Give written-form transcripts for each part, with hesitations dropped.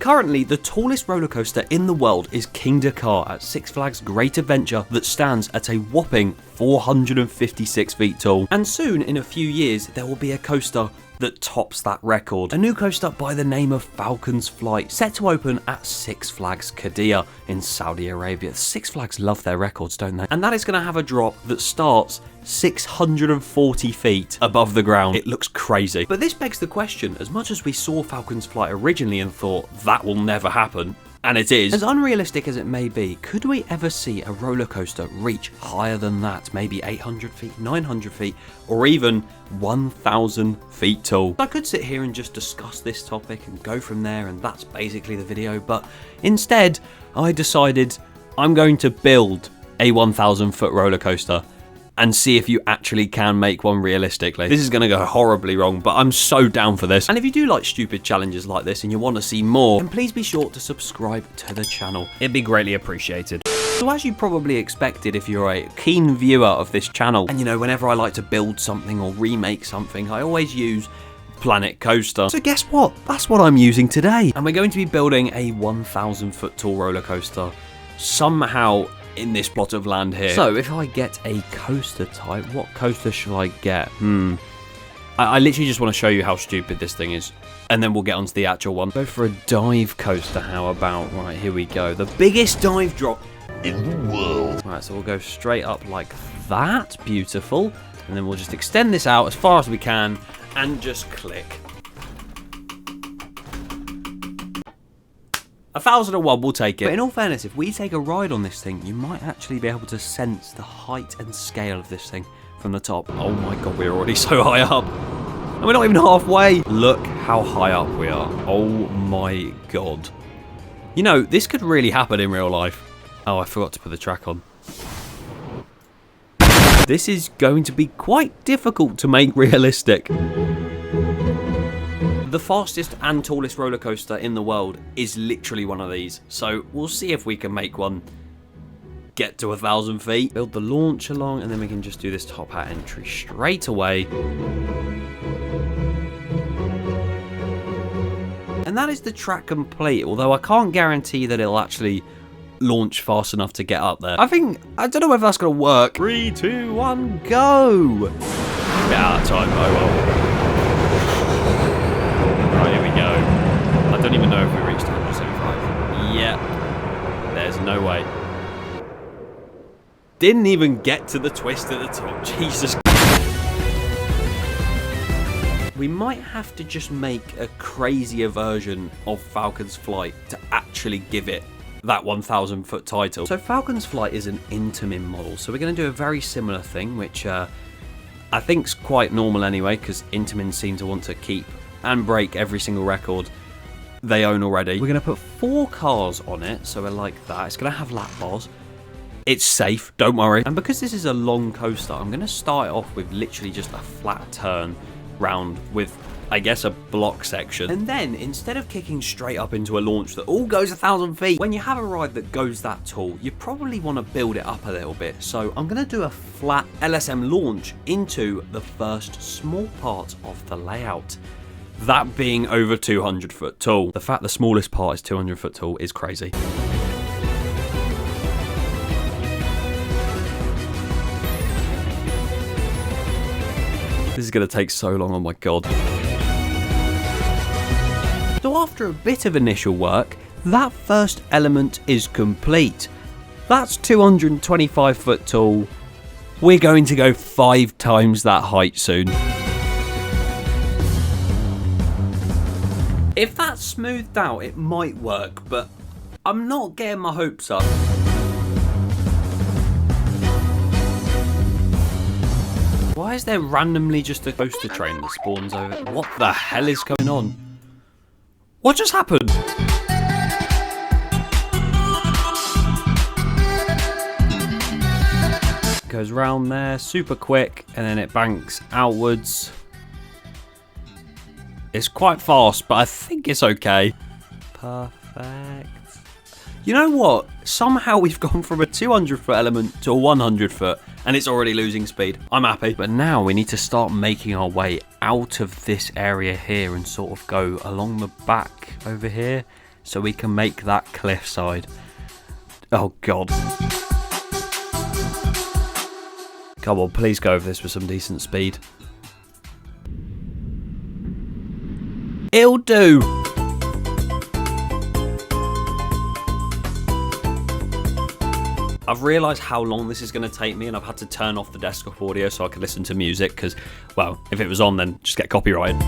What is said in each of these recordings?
Currently, the tallest roller coaster in the world is King Dakar at Six Flags Great Adventure that stands at a whopping 456 feet tall. And soon, in a few years, there will be a coaster that tops that record. A new coaster by the name of Falcon's Flight, set to open at Six Flags Qiddiya in Saudi Arabia. Six Flags love their records, don't they? And that is going to have a drop that starts 640 feet above the ground. It looks crazy. But this begs the question, as much as we saw Falcon's Flight originally and thought that will never happen, and it is, as unrealistic as it may be, could we ever see a roller coaster reach higher than that? Maybe 800 feet, 900 feet, or even 1,000 feet tall. I could sit here and just discuss this topic and go from there, and that's basically the video, but instead, I decided I'm going to build a 1,000 foot roller coaster and see if you actually can make one realistically. This is going to go horribly wrong, but I'm so down for this. And if you do like stupid challenges like this and you want to see more, then please be sure to subscribe to the channel. It'd be greatly appreciated. So as you probably expected if you're a keen viewer of this channel, and you know, whenever I like to build something or remake something, I always use Planet Coaster. So guess what? That's what I'm using today. And we're going to be building a 1,000 foot tall roller coaster somehow in this plot of land here. So if I get a coaster type, what coaster shall I get? I literally just want to show you how stupid this thing is, and then we'll get onto the actual one. Go for a dive coaster, how about? Right, here we go. The biggest dive drop in the world. Right, so we'll go straight up like that. Beautiful. And then we'll just extend this out as far as we can and just click. 1,001, we'll take it. But in all fairness, if we take a ride on this thing, you might actually be able to sense the height and scale of this thing from the top. Oh my god, we're already so high up. And we're not even halfway. Look how high up we are. Oh my god. You know, this could really happen in real life. Oh, I forgot to put the track on. This is going to be quite difficult to make realistic. The fastest and tallest roller coaster in the world is literally one of these. So we'll see if we can make one get to 1,000 feet. Build the launch along, and then we can just do this top hat entry straight away. And that is the track complete, although I can't guarantee that it'll actually launch fast enough to get up there. I don't know whether that's going to work. 3, 2, 1, go! Bit out of time, oh well. Right, here we go. I don't even know if we reached 175. Yeah. There's no way. Didn't even get to the twist at the top. Jesus. We might have to just make a crazier version of Falcon's Flight to actually give it that 1,000 foot title. So Falcon's Flight is an Intamin model. So we're going to do a very similar thing, which I think's quite normal anyway, because Intamin seem to want to keep and break every single record they own already. We're going to put 4 cars on it, so we're like that. It's going to have lap bars. It's safe, don't worry. And because this is a long coaster, I'm going to start it off with literally just a flat turn round with, I guess, a block section. And then, instead of kicking straight up into a launch that all goes 1,000 feet, when you have a ride that goes that tall, you probably want to build it up a little bit. So I'm going to do a flat LSM launch into the first small part of the layout. That being over 200 foot tall. The fact the smallest part is 200 foot tall is crazy. This is going to take so long, oh my god. So after a bit of initial work, that first element is complete. That's 225 foot tall. We're going to go 5 times that height soon. If that's smoothed out, it might work, but I'm not getting my hopes up. Why is there randomly just a coaster train that spawns over? What the hell is going on? What just happened? Goes round there, super quick, and then it banks outwards. It's quite fast, but I think it's okay. Perfect. You know what? Somehow we've gone from a 200 foot element to a 100 foot, and it's already losing speed. I'm happy. But now we need to start making our way out of this area here and sort of go along the back over here so we can make that cliffside. Oh god. Come on, please go over this with some decent speed. It'll do. I've realised how long this is going to take me, and I've had to turn off the desktop audio so I can listen to music because, well, if it was on then just get copyrighted.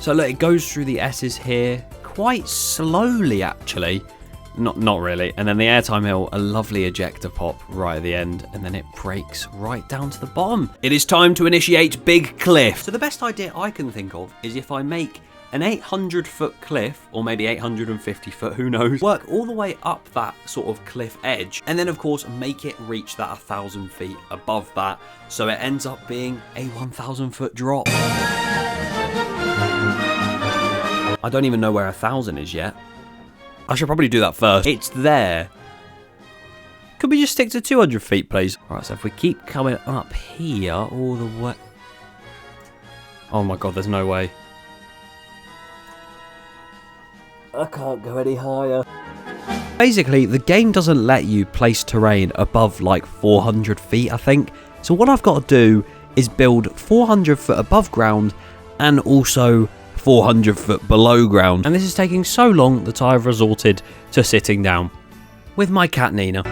So look, it goes through the S's here quite slowly actually. Not really. And then the airtime hill, a lovely ejector pop right at the end, and then it breaks right down to the bottom. It is time to initiate Big Cliff. So the best idea I can think of is if I make an 800-foot cliff, or maybe 850 foot, who knows, work all the way up that sort of cliff edge, and then of course make it reach that 1,000 feet above that, so it ends up being a 1,000-foot drop. I don't even know where 1,000 is yet. I should probably do that first. It's there. Could we just stick to 200 feet, please? Alright, so if we keep coming up here all the way... Oh my god, there's no way. I can't go any higher. Basically, the game doesn't let you place terrain above like 400 feet, I think. So what I've got to do is build 400 foot above ground and also 400 foot below ground, and this is taking so long that I've resorted to sitting down with my cat Nina.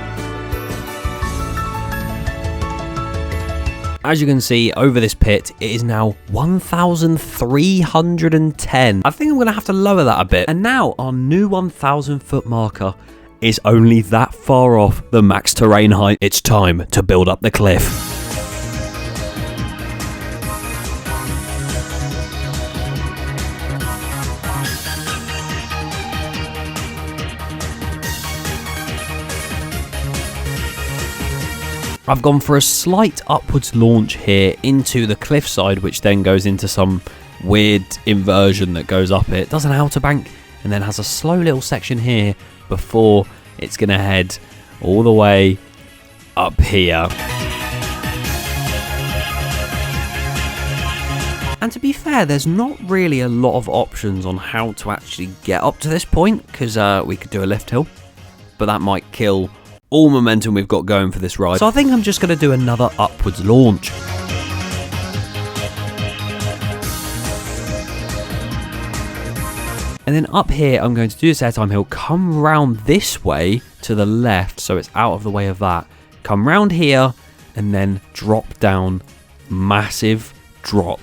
As you can see over this pit, it is now 1,310. I think I'm going to have to lower that a bit, and now our new 1,000 foot marker is only that far off the max terrain height. It's time to build up the cliff. I've gone for a slight upwards launch here into the cliffside, which then goes into some weird inversion that goes up it. Does an outer bank and then has a slow little section here before it's going to head all the way up here. And to be fair, there's not really a lot of options on how to actually get up to this point, because we could do a lift hill, but that might kill all momentum we've got going for this ride. So I think I'm just going to do another upwards launch. And then up here, I'm going to do this airtime hill, come round this way to the left, so it's out of the way of that. Come round here, and then drop down. Massive drop.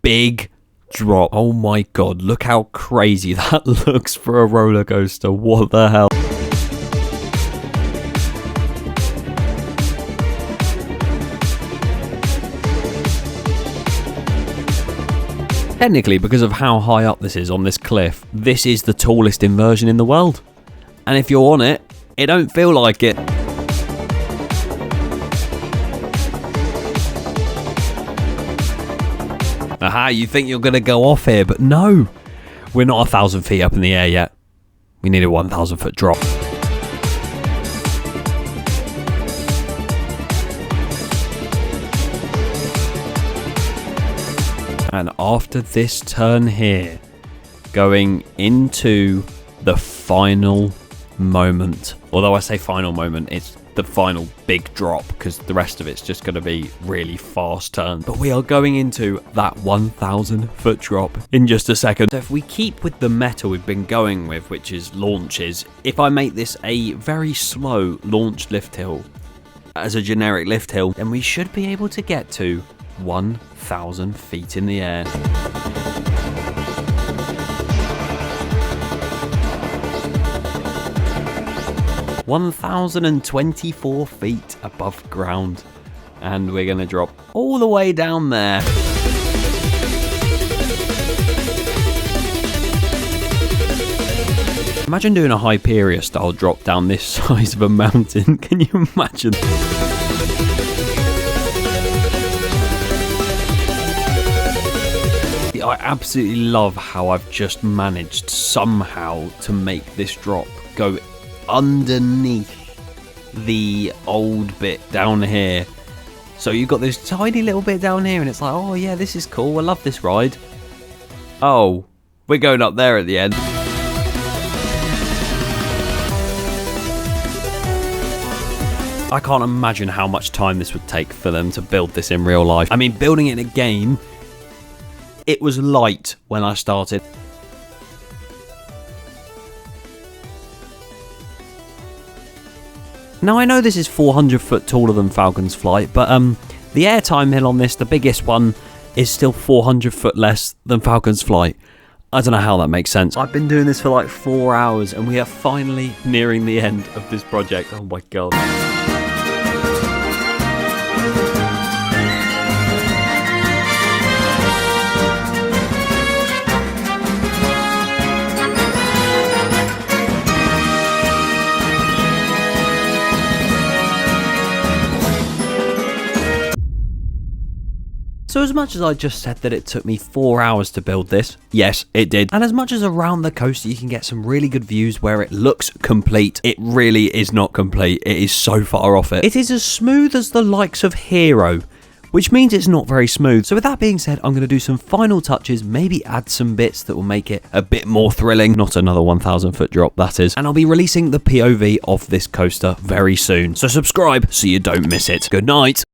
Big drop. Oh my god, look how crazy that looks for a roller coaster. What the hell? Technically, because of how high up this is on this cliff, this is the tallest inversion in the world. And if you're on it, it don't feel like it. Aha, you think you're going to go off here, but no. We're not 1,000 feet up in the air yet. We need a 1,000 foot drop. And after this turn here, going into the final moment. Although I say final moment, it's the final big drop, because the rest of it's just going to be really fast turn. But we are going into that 1,000 foot drop in just a second. So if we keep with the meta we've been going with, which is launches, if I make this a very slow launch lift hill as a generic lift hill, then we should be able to get to 1,000 feet in the air. (1,024 feet above ground), and we're gonna drop all the way down there. Imagine doing a Hyperia style drop down this size of a mountain. Can you imagine? I absolutely love how I've just managed somehow to make this drop go underneath the old bit down here. So you've got this tiny little bit down here and it's like, oh yeah, this is cool, I love this ride. Oh, we're going up there at the end. I can't imagine how much time this would take for them to build this in real life. I mean, building it in a game, it was light when I started. Now I know this is 400 foot taller than Falcon's Flight, but the airtime hill on this, the biggest one, is still 400 foot less than Falcon's Flight. I don't know how that makes sense. I've been doing this for like 4 hours and we are finally nearing the end of this project. Oh my god. So as much as I just said that it took me 4 hours to build this, yes, it did. And as much as around the coaster you can get some really good views where it looks complete, it really is not complete. It is so far off it. It is as smooth as the likes of Hero, which means it's not very smooth. So with that being said, I'm going to do some final touches, maybe add some bits that will make it a bit more thrilling. Not another 1,000 foot drop, that is. And I'll be releasing the POV of this coaster very soon. So subscribe so you don't miss it. Good night.